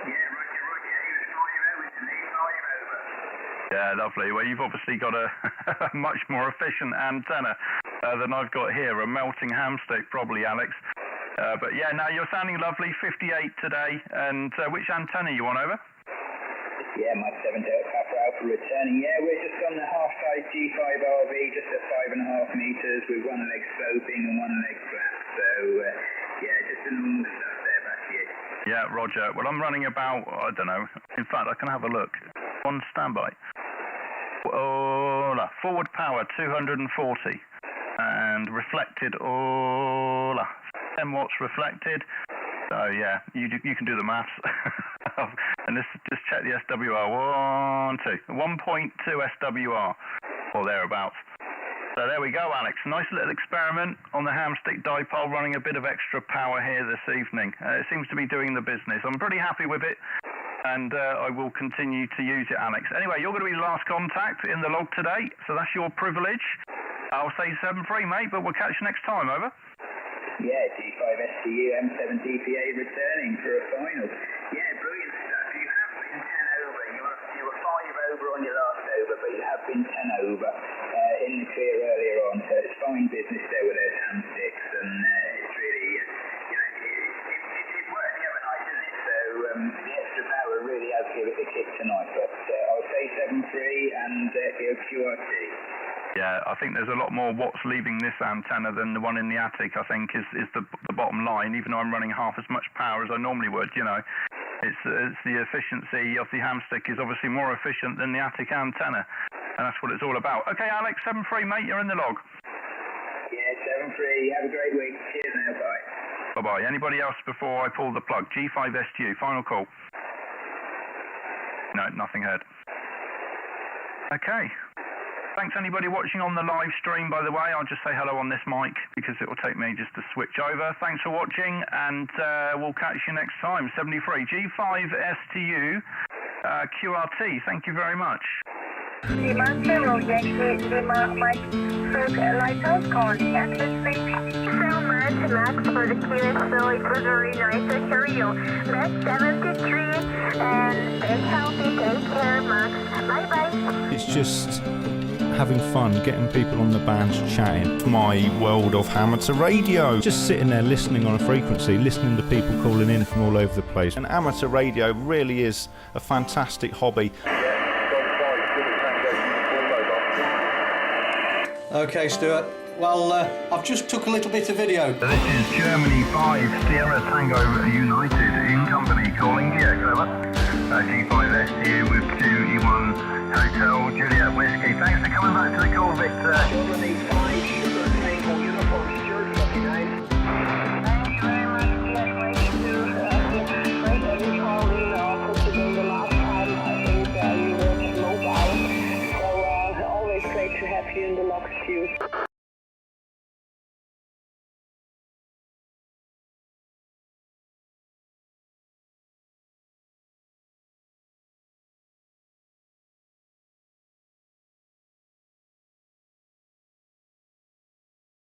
Yeah, Roger. He was 5 over to me, 5 over. Yeah, lovely. Well, you've obviously got a much more efficient antenna than I've got here, a melting ham stick probably, Alex. But yeah, now you're sounding lovely, 58 today, and which antenna you on, over? Yeah, Mike 7 Delta Papa Alpha returning. Yeah, we're just on the half-size G5 RV, just at 5.5 meters with 1 leg sloping and 1 leg flat. So, yeah, just the normal stuff there, back to you. Yeah, Roger. Well, I'm running about, I don't know, in fact, I can have a look. On standby. Oh, forward power 240 and reflected, 10 watts reflected. So yeah, you can do the maths. And just check the SWR. 1.2 SWR or thereabouts. So there we go, Alex. Nice little experiment on the hamstick dipole, running a bit of extra power here this evening. It seems to be doing the business. I'm pretty happy with it, and I will continue to use it, Alex. Anyway, you're going to be the last contact in the log today, so that's your privilege. I'll say 7-3, mate, but we'll catch you next time, over. Yeah, G5 SCU, M7 DPA returning for a final. Yeah, brilliant stuff. You have been 10 over. You were 5 over on your last over, but you have been 10 over in the clear earlier on. So it's fine business there with those hand sticks, and it's really, it worked the other night, didn't it? So the extra power really has given it a kick tonight. But I'll say 7-3 and QRT. Yeah, I think there's a lot more watts leaving this antenna than the one in the attic, I think, is the bottom line, even though I'm running half as much power as I normally would, you know. It's the efficiency of the hamstick is obviously more efficient than the Attic antenna, and that's what it's all about. Okay, Alex, 7-3, mate, you're in the log. Yeah, 7-3. Have a great week. Cheers now, bye. Bye-bye. Anybody else before I pull the plug? G5SQ, final call. No, nothing heard. Okay. Thanks anybody watching on the live stream, by the way. I'll just say hello on this mic because it will take me just to switch over. Thanks for watching, and we'll catch you next time. 73 G5STU QRT. Thank you very much. Lighthouse calling at this Thank you so much, Max, for the QS, so it was very nice to hear you. That's 73, and stay healthy, take care, Max. Bye-bye. It's just having fun, getting people on the bands chatting. My world of amateur radio. Just sitting there listening on a frequency, listening to people calling in from all over the place. And amateur radio really is a fantastic hobby. Okay, Stuart. Well, I've just took a little bit of video. So this is Germany 5 Sierra Tango United in company calling. Yeah, over. G5STU with 2E1 Hotel Juliet Whiskey. Thanks for coming back to the call, Victor. Germany 5, Sugar Tango Uniform, Stuart, lucky night. Thank you very much. Yes, ready to break every call in also today. The last time I think you were mobile. So always great to have you in the logs queue.